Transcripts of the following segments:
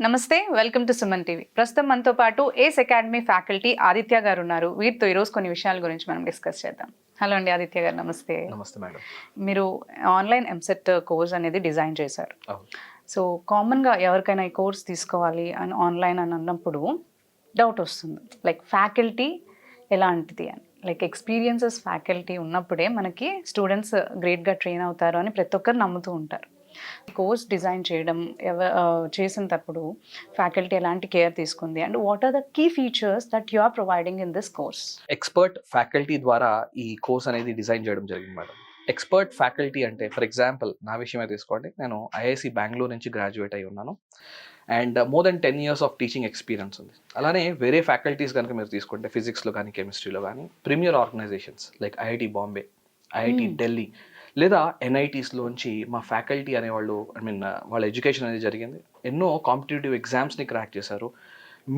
నమస్తే, welcome to Suman TV. ప్రస్తుతం మనతో పాటు ఏస్ అకాడమీ ఫ్యాకల్టీ ఆదిత్య గారు ఉన్నారు. వీరితో ఈరోజు కొన్ని విషయాల గురించి మనం డిస్కస్ చేద్దాం. హలో అండి ఆదిత్య గారు, నమస్తే. నమస్తే మేడం. మీరు ఆన్లైన్ ఎంసెట్ కోర్స్ అనేది డిజైన్ చేశారు. సో కామన్గా ఎవరికైనా ఈ కోర్స్ తీసుకోవాలి అని ఆన్లైన్ అని అన్నప్పుడు డౌట్ వస్తుంది, లైక్ ఫ్యాకల్టీ ఎలాంటిది అని. లైక్ ఎక్స్పీరియన్సెస్ ఫ్యాకల్టీ ఉన్నప్పుడే మనకి స్టూడెంట్స్ గ్రేట్గా ట్రైన్ అవుతారు అని ప్రతి ఒక్కరు నమ్ముతూ ఉంటారు. కోర్స్ డిజైన్ చేయడం చేసినప్పుడు ఫ్యాకల్టీ ఎలాంటి కేర్ తీసుకుంది and what are the key features that you are providing in this course? Expert faculty ద్వారా ఈ కోర్స్ అనేది డిజైన్ చేయడం జరిగింది మేడం. ఎక్స్పర్ట్ ఫ్యాకల్టీ అంటే ఫర్ ఎగ్జాంపుల్ నా విషయమే తీసుకోండి. నేను ఐఐసి బెంగళూరు నుంచి గ్రాడ్యుయేట్ అయి ఉన్నాను and more than 10 years of teaching experience ఉంది. అలానే వేరే ఫ్యాకల్టీస్ కనుక మీరు తీసుకుంటే ఫిజిక్స్లో కానీ కెమిస్ట్రీలో కానీ premier organizations like IIT Bombay, IIT Delhi లేదా ఎన్ఐటీస్లోంచి మా ఫ్యాకల్టీ అనేవాళ్ళు వాళ్ళ ఎడ్యుకేషన్ అనేది జరిగింది. ఎన్నో కాంపిటేటివ్ ఎగ్జామ్స్ని క్రాక్ చేశారు.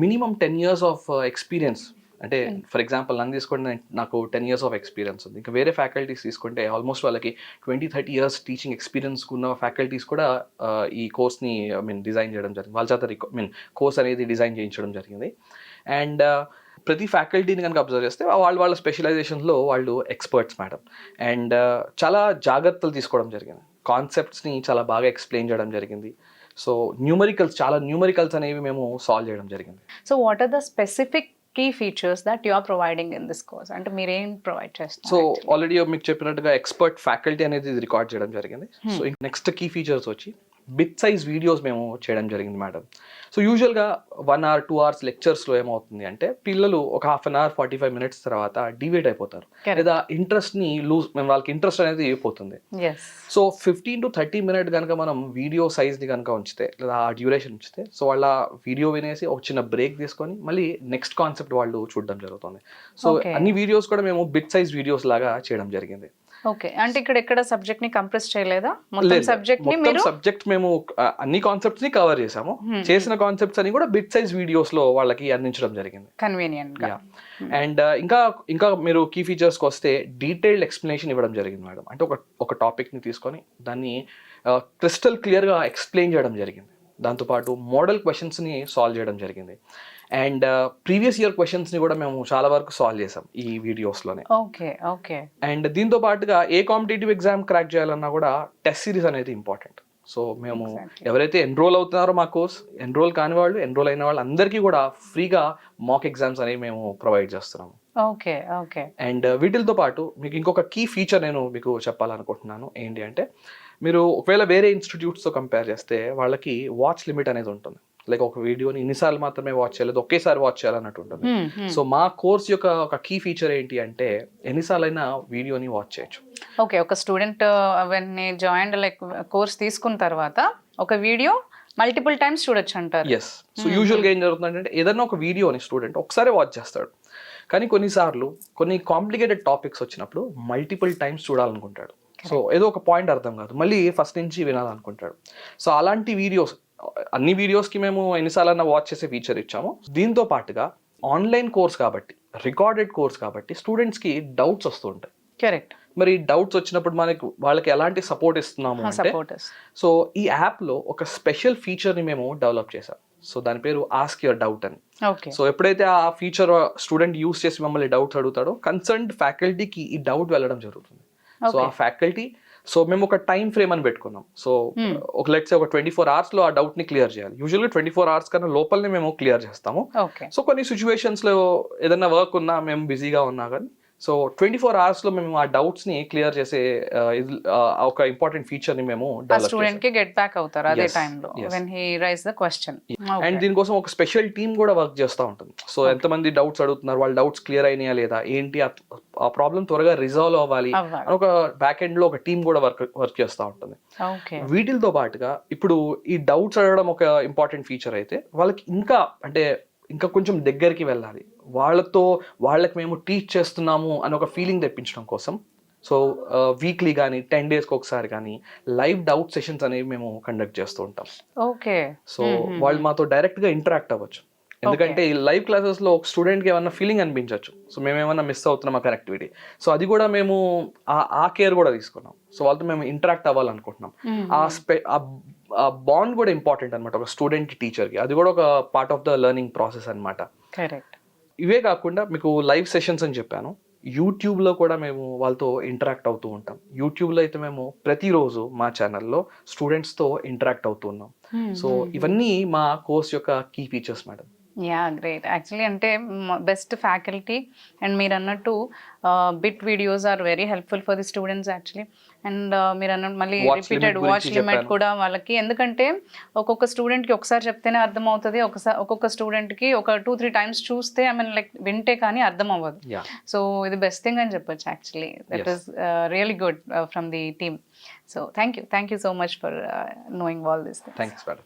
మినిమం 10 years ఆఫ్ ఎక్స్పీరియన్స్ అంటే ఫర్ ఎగ్జాంపుల్ నన్ను తీసుకుంటే నాకు 10 years ఆఫ్ ఎక్స్పీరియన్స్ ఉంది. ఇంకా వేరే ఫ్యాకల్టీస్ తీసుకుంటే ఆల్మోస్ట్ వాళ్ళకి 20-30 years టీచింగ్ ఎక్స్పీరియన్స్ ఉన్న ఫ్యాకల్టీస్ కూడా ఈ కోర్స్ని డిజైన్ చేయడం జరిగింది. వాళ్ళ చేత కోర్స్ అనేది డిజైన్ చేయించడం జరిగింది. అండ్ ప్రతి ఫ్యాకల్టీని కనుక అబ్జర్వ్ చేస్తే వాళ్ళ స్పెషలైజేషన్లో వాళ్ళు ఎక్స్పర్ట్స్ మేడం. అండ్ చాలా జాగ్రత్తలు తీసుకోవడం జరిగింది. కాన్సెప్ట్స్ని చాలా బాగా ఎక్స్ప్లెయిన్ చేయడం జరిగింది. సో చాలా న్యూమరికల్స్ అనేవి మేము సాల్వ్ చేయడం జరిగింది. So what are the specific key features that you are providing in this course? అంటే మీరేం ప్రొవైడ్ చేస్తారు? సో ఆల్రెడీ మీకు చెప్పినట్టుగా ఎక్స్పర్ట్ ఫ్యాకల్టీ అనేది రికార్డ్ చేయడం జరిగింది. సో నెక్స్ట్ కీ ఫీచర్స్ వచ్చి బిగ్ సైజ్ వీడియోస్ మేము చేయడం జరిగింది మేడం. సో యూజువల్గా 1 hour 2 hours లెక్చర్స్లో ఏమవుతుంది అంటే పిల్లలు ఒక 1/2 hour 45 minutes తర్వాత డివేట్ అయిపోతారు, లేదా ఇంట్రెస్ట్ని వాళ్ళకి ఇంట్రెస్ట్ అనేది పోతుంది. సో 15 to 30 minutes కనుక మనం వీడియో సైజ్ని కనుక ఉంచితే లేదా ఆ డ్యూరేషన్ ఉంచితే సో వాళ్ళ వీడియో వినేసి ఒక చిన్న బ్రేక్ తీసుకొని మళ్ళీ నెక్స్ట్ కాన్సెప్ట్ వాళ్ళు చూడడం జరుగుతుంది. సో అన్ని వీడియోస్ కూడా మేము బిగ్ సైజ్ వీడియోస్ లాగా చేయడం జరిగింది. ఓకే, అంటే ఇక్కడ సబ్జెక్ట్ ని కంప్రెస్ చేయలేదా? మొత్తం సబ్జెక్ట్ మేము అన్ని కాన్సెప్ట్స్ ని కవర్ చేసాము. చేసిన కాన్సెప్ట్స్ అని కూడా బిగ్ సైజ్ వీడియోస్ లో వాళ్ళకి అందించడం జరిగింది కన్వీనియంట్ గా. అండ్ ఇంకా మీరు కీ ఫీచర్స్ కి వస్తే డీటెయిల్డ్ ఎక్స్ప్లెనేషన్ ఇవ్వడం జరిగింది మేడం. అంటే ఒక టాపిక్ ని తీసుకొని దాన్ని క్రిస్టల్ క్లియర్ గా ఎక్స్ప్లెయిన్ చేయడం జరిగింది. దాంతోపాటు మోడల్ క్వశ్చన్స్ని సాల్వ్ చేయడం జరిగింది. అండ్ ప్రీవియస్ ఇయర్ క్వశ్చన్స్ని కూడా మేము చాలా వరకు సాల్వ్ చేసాం ఈ వీడియోస్లోనే. ఓకే. అండ్ దీంతో పాటుగా ఏ కాంపిటేటివ్ ఎగ్జామ్ క్రాక్ చేయాలన్నా కూడా టెస్ట్ సిరీస్ అనేది ఇంపార్టెంట్. సో మేము ఎవరైతే ఎన్రోల్ అవుతున్నారో మా కోర్స్, ఎన్రోల్ కాని వాళ్ళు, ఎన్రోల్ అయిన వాళ్ళు అందరికీ కూడా ఫ్రీగా మాక్ ఎగ్జామ్స్ అనేవి మేము ప్రొవైడ్ చేస్తున్నాము. ఓకే. అండ్ వీటితో పాటు మీకు ఇంకొక కీ ఫీచర్ నేను మీకు చెప్పాలనుకుంటున్నాను. ఏంటి అంటే మీరు ఒకవేళ వేరే ఇన్స్టిట్యూట్స్తో కంపేర్ చేస్తే వాళ్ళకి వాచ్ లిమిట్ అనేది ఉంటుంది. లైక్ ఒక వీడియోని ఇన్నిసార్లు మాత్రమే వాచ్ చేయలేదు, ఒకేసారి వాచ్ చేయాలన్నట్టు ఉంటుంది. సో మా కోర్స్ యొక్క ఒక కీ ఫీచర్ ఏంటి అంటే ఎన్నిసార్లు అయినా వీడియోని వాచ్ చేయొచ్చు. ఓకే, ఒక స్టూడెంట్ జాయిన్ లైక్ కోర్స్ తీసుకున్న తర్వాత ఒక వీడియో మల్టిపుల్ టైమ్స్ చూడొచ్చు అంటారు. ఎస్. సో యూజువల్గా ఏం జరుగుతుందంటే ఏదైనా ఒక వీడియోని స్టూడెంట్ ఒకసారి వాచ్ చేస్తాడు, కానీ కొన్నిసార్లు కొన్ని కాంప్లికేటెడ్ టాపిక్స్ వచ్చినప్పుడు మల్టిపుల్ టైమ్స్ చూడాలనుకుంటాడు. సో ఏదో ఒక పాయింట్ అర్థం కాదు, మళ్ళీ ఫస్ట్ నుంచి వినాలనుకుంటాడు. సో అలాంటి వీడియోస్ అన్ని వీడియోస్కి మేము ఎన్నిసార్లు వాచ్ చేసే ఫీచర్ ఇచ్చాము. దీంతో పాటుగా ఆన్లైన్ కోర్స్ కాబట్టి, రికార్డెడ్ కోర్స్ కాబట్టి స్టూడెంట్స్కి డౌట్స్ వస్తూ ఉంటాయి. కరెక్ట్. మరి డౌట్స్ వచ్చినప్పుడు వాళ్ళకి ఎలాంటి సపోర్ట్ ఇస్తున్నాము అంటే, సో ఈ యాప్లో ఒక స్పెషల్ ఫీచర్ని మేము డెవలప్ చేసాం. సో దాని పేరు ఆస్క్ యువర్ డౌట్ అని. సో ఎప్పుడైతే ఆ ఫీచర్ స్టూడెంట్ యూస్ చేసి మమ్మల్ని డౌట్స్ అడుగుతాడో కన్సర్న్డ్ ఫ్యాకల్టీకి ఈ డౌట్ వెళ్ళడం జరుగుతుంది. సో ఆ ఫ్యాకల్టీ, సో మేము ఒక టైం ఫ్రేమ్ అని పెట్టుకున్నాం. సో ఒక లెట్స్ ఒక 24 hours లో ఆ డౌట్ ని క్లియర్ చేయాలి. యూజువల్గా 24 hours కన్నా లోపలనే మేము క్లియర్ చేస్తాము. సో కొన్ని సిచ్యువేషన్స్ లో ఏదైనా వర్క్ ఉన్నా, మేము బిజీగా ఉన్నా కానీ సో 24 hours లో మేము ఆ డౌట్స్ ని క్లియర్ చేసే ఒక ఇంపార్టెంట్ ఫీచర్ ని మేము స్టూడెంట్ కి గెట్ బ్యాక్ అవుతారు అదే టైంలో when he raise the question. And దీనికోసం ఒక స్పెషల్ టీమ్ కూడా వర్క్ చేస్తూ ఉంటుంది. సో ఎంతమంది డౌట్స్ అడుగుతున్నారు, వాళ్ళ డౌట్స్ క్లియర్ అయినాయా లేదా, ఏంటి ఆ ప్రాబ్లం త్వరగా రిజాల్వ్ అవ్వాలి అని ఒక బ్యాక్ ఎండ్ లో ఒక టీమ్ కూడా వర్క్ చేస్తూ ఉంటుంది. వీటితో పాటుగా ఇప్పుడు ఈ డౌట్స్ అడగడం ఒక ఇంపార్టెంట్ ఫీచర్ అయితే వాళ్ళకి ఇంకా కొంచెం దగ్గరికి వెళ్ళాలి, వాళ్ళకి మేము టీచ్ చేస్తున్నాము అని ఒక ఫీలింగ్ తెప్పించడం కోసం సో వీక్లీ కానీ 10 days ఒకసారి కానీ లైవ్ డౌట్ సెషన్స్ అనేవి మేము కండక్ట్ చేస్తూ ఉంటాం. ఓకే. సో వాళ్ళు మాతో డైరెక్ట్గా ఇంటరాక్ట్ అవ్వచ్చు. ఎందుకంటే ఈ లైవ్ క్లాసెస్లో ఒక స్టూడెంట్కి ఏమన్నా ఫీలింగ్ అనిపించవచ్చు, సో మేము ఏమన్నా మిస్ అవుతున్నాం ఆ కనెక్టివిటీ. సో అది కూడా మేము ఆ కేర్ కూడా తీసుకున్నాం. సో వాళ్ళతో మేము ఇంటరాక్ట్ అవ్వాలనుకుంటున్నాం. బాండ్ కూడా ఇంపార్టెంట్ అనమాట ఒక స్టూడెంట్ టీచర్కి. అది కూడా ఒక part of the learning process అనమాట. కరెక్ట్. ఇవే కాకుండా మీకు లైవ్ సెషన్స్ అని చెప్పాను. యూట్యూబ్లో కూడా మేము వాళ్ళతో ఇంటరాక్ట్ అవుతూ ఉంటాం. యూట్యూబ్లో అయితే మేము ప్రతిరోజు మా ఛానల్లో స్టూడెంట్స్తో ఇంటరాక్ట్ అవుతూ ఉన్నాం. సో ఇవన్నీ మా కోర్స్ యొక్క key features madam. Yeah great. Actually అంటే బెస్ట్ ఫ్యాకల్టీ అండ్ మీరు అన్నట్టు bit videos are very helpful for the students actually. And మీరు అన్నట్టు మళ్ళీ Watch రిపీటెడ్ limit వాచ్ గురించి లిమిట్ చెప్పాను. కూడా వాళ్ళకి, ఎందుకంటే ఒక్కొక్క స్టూడెంట్కి ఒకసారి చెప్తేనే అర్థం అవుతుంది, ఒక్కొక్క స్టూడెంట్కి ఒక 2-3 టైమ్స్ చూస్తే ఐ మీన్ లైక్ వింటే కానీ అర్థం అవ్వదు. Yeah. సో ఇది బెస్ట్ థింగ్ అని చెప్పొచ్చు actually. That is really good from the team. So thank you so much for knowing all this things. Thanks madam.